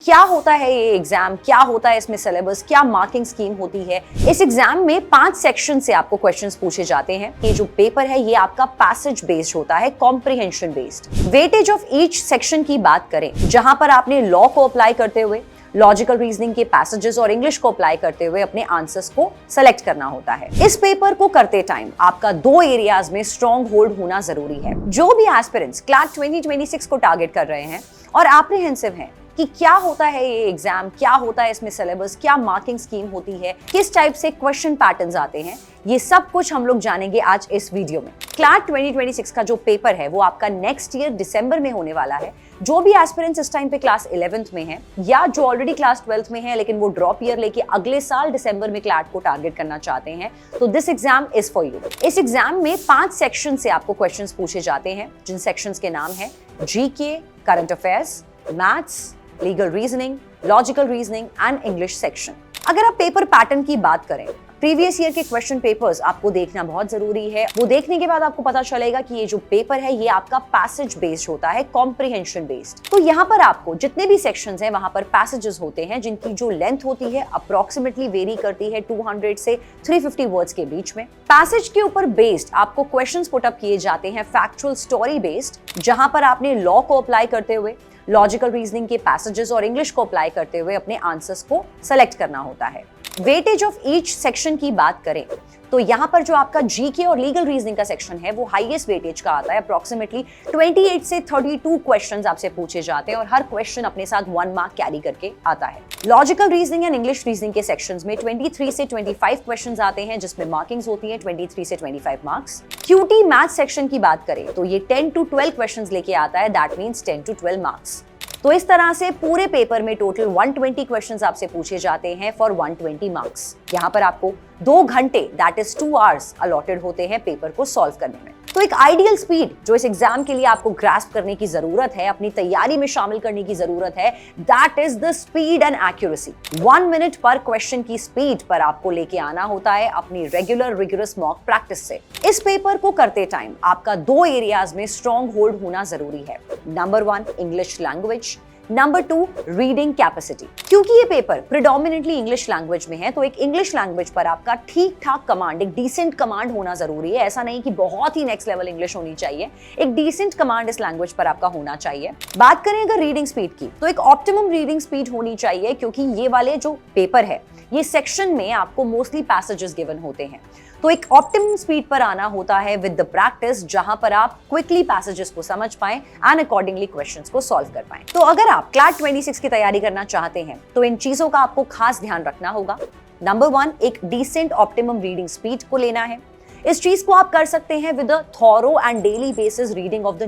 क्या होता है ये एग्जाम, क्या होता है इसमें सिलेबस, क्या मार्किंग स्कीम होती है। इस एग्जाम में 5 सेक्शन से आपको क्वेश्चंस पूछे जाते हैं। ये जो पेपर है ये आपका पैसेज बेस्ड होता है, comprehension based. Weightage of each section की बात करें, जहां पर आपने लॉ को अप्लाई करते हुए लॉजिकल रीजनिंग के पैसेजेस और इंग्लिश को अप्लाई करते हुए अपने आंसर्स को सेलेक्ट करना होता है। इस पेपर को करते टाइम आपका 2 एरियाज में स्ट्रॉन्ग होल्ड होना जरूरी है। जो भी एस्पिरेंट्स क्लैट 2026 को टारगेट कर रहे हैं और एप्रीहेंसिव हैं कि क्या होता है ये एग्जाम, क्या होता है इसमें सिलेबस, क्या मार्किंग स्कीम होती है, किस टाइप से क्वेश्चन पैटर्न्स आते हैं, ये सब कुछ हम लोग जानेंगे आज इस वीडियो में। क्लैट 2026 का जो पेपर है वो आपका नेक्स्ट ईयर दिसंबर में होने वाला है। जो भी एस्पिरेंट्स इस टाइम पे क्लास 11th में हैं या जो ऑलरेडी क्लास 12th में हैं लेकिन वो ड्रॉप ईयर लेके अगले साल दिसंबर में क्लैट को टारगेट करना चाहते हैं, तो this exam is for you. इस एग्जाम में 5 सेक्शन से आपको क्वेश्चंस पूछे जाते हैं, जिन सेक्शंस के नाम है GK, current affairs, maths, legal reasoning, logical reasoning and English section. अगर आप पेपर पैटर्न की बात करें, प्रीवियस ईयर के क्वेश्चन पेपर्स आपको देखना बहुत जरूरी है। वो देखने के बाद आपको पता चलेगा कि ये जो पेपर है ये आपका पैसेज बेस्ड होता है, कॉम्प्रिहेंशन बेस्ड। तो यहाँ पर आपको जितने भी सेक्शंस हैं वहां पर पैसेजेस होते हैं जिनकी जो लेंथ होती है अप्रोक्सीमेटली वेरी करती है 200 से 350 वर्ड्स के बीच में। पैसेज के ऊपर बेस्ड आपको क्वेश्चंस पुट अप किए जाते हैं, फैक्चुअल स्टोरी बेस्ड, जहां पर आपने लॉ को अप्लाई करते हुए लॉजिकल रीजनिंग के पैसेजेस और इंग्लिश को अप्लाई करते हुए अपने आंसर्स को सेलेक्ट करना होता है। वेटेज ऑफ ईच सेक्शन की बात करें तो यहाँ पर जो आपका जीके और लीगल रीजनिंग का सेक्शन है वो हाईएस्ट वेटेज का आता है। अप्रोक्सीमेटली 28 से 32 क्वेश्चंस आपसे पूछे जाते हैं और हर क्वेश्चन अपने साथ 1 मार्क कैरी करके आता है। Logical reasoning and English reasoning के सेक्शंस में 23 से 25 क्वेश्चंस आते हैं, जिसमें मार्किंग्स होती है 23 से 25 मार्क्स। क्यूटी मैथ सेक्शन की बात करें तो ये 10 to 12 क्वेश्चंस लेके आता है, दैट मीन्स 10 to 12 मार्क्स। तो इस तरह से पूरे पेपर में टोटल 120 क्वेश्चंस आपसे पूछे जाते हैं फॉर 120 मार्क्स। यहाँ पर आपको 2 घंटे दैट इज 2 आवर्स अलॉटेड होते हैं पेपर को सॉल्व करने में। तो एक आइडियल स्पीड जो इस एग्जाम के लिए आपको ग्रास्प करने की जरूरत है, अपनी तैयारी में शामिल करने की जरूरत है, that is the speed and accuracy. 1 minute पर क्वेश्चन की स्पीड पर आपको लेके आना होता है अपनी रेगुलर रिगरस मॉक प्रैक्टिस से। इस पेपर को करते टाइम आपका 2 एरियाज में स्ट्रॉन्ग होल्ड होना जरूरी है। Number 1 English language, number 2 reading capacity. क्योंकि ये पेपर प्रिडोमिनेटली इंग्लिश लैंग्वेज में है तो एक इंग्लिश लैंग्वेज पर आपका ठीक ठाक कमांड, एक डिसेंट कमांड होना जरूरी है। ऐसा नहीं कि बहुत ही नेक्स्ट लेवल इंग्लिश होनी चाहिए, एक डिसेंट कमांड इस लैंग्वेज पर आपका होना चाहिए। बात करें अगर रीडिंग स्पीड की तो एक ऑप्टिमम रीडिंग स्पीड होनी चाहिए, क्योंकि ये वाले जो पेपर है ये सेक्शन में आपको मोस्टली पैसेजेस गिवन होते हैं। तो एक ऑप्टिमम स्पीड पर आना होता है विद द प्रैक्टिस, जहां पर आप क्विकली पैसेजेस को समझ पाएं एंड अकॉर्डिंगली क्वेश्चंस को सॉल्व कर पाएं। तो अगर आप क्लैट 26 की तैयारी करना चाहते हैं तो इन चीजों का आपको खास ध्यान रखना होगा। नंबर 1 एक डिसेंट ऑप्टिमम रीडिंग स्पीड को लेना है। इस चीज को आप कर सकते हैं with a thorough and daily basis reading of the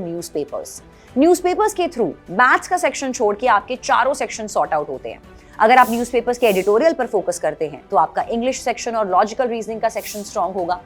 newspapers के थ्रू मैथ्स का सेक्शन छोड़ के आपके चारों सेक्शन सॉर्ट आउट होते हैं। अगर आप न्यूज़पेपर्स के एडिटोरियल पर फोकस करते हैं तो आपका इंग्लिश सेक्शन और लॉजिकल रीजनिंग का सेक्शन स्ट्रांग होगा।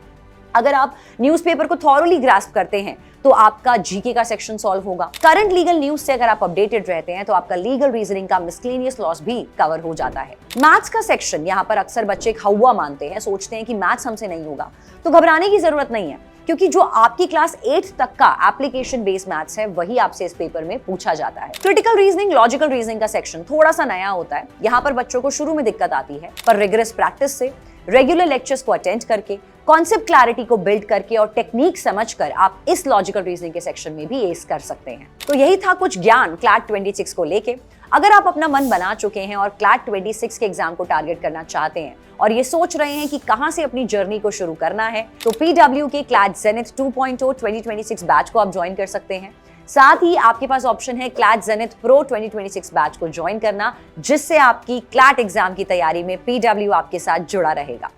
अगर आप न्यूज़पेपर को थॉरोली ग्रास्प करते हैं तो आपका जीके का सेक्शन सॉल्व होगा। करंट लीगल न्यूज से अगर आप अपडेटेड रहते हैं तो आपका लीगल रीजनिंग का मिसलेनियस लॉस भी कवर हो जाता है। मैथ्स का सेक्शन यहाँ पर अक्सर बच्चे हवा मानते हैं, सोचते हैं कि मैथ्स हमसे नहीं होगा, तो घबराने की जरूरत नहीं है, क्योंकि जो आपकी क्लास 8 तक का एप्लीकेशन बेस्ड मैथ्स है वही आपसे इस पेपर में पूछा जाता है। क्रिटिकल रीजनिंग, लॉजिकल रीजनिंग का सेक्शन थोड़ा सा नया होता है। यहाँ पर बच्चों को शुरू में दिक्कत आती है, पर रिगरस प्रैक्टिस से, रेगुलर लेक्चर्स को अटेंड करके, कॉन्सेप्ट क्लैरिटी को बिल्ड करके और टेक्निक समझकर आप इस लॉजिकल रीजनिंग के सेक्शन में भी एस कर सकते हैं। तो यही था कुछ ज्ञान क्लैट 26 को लेके। अगर आप अपना मन बना चुके हैं और क्लैट 26 के एग्जाम को टारगेट करना चाहते हैं और ये सोच रहे हैं कि कहां से अपनी जर्नी को शुरू करना है, तो PW के क्लैट जेनिथ 2.0 2026 बैच को आप ज्वाइन कर सकते हैं। साथ ही आपके पास ऑप्शन है क्लैट जेनिथ प्रो 2026 बैच को ज्वाइन करना, जिससे आपकी क्लैट एग्जाम की तैयारी में PW आपके साथ जुड़ा रहेगा।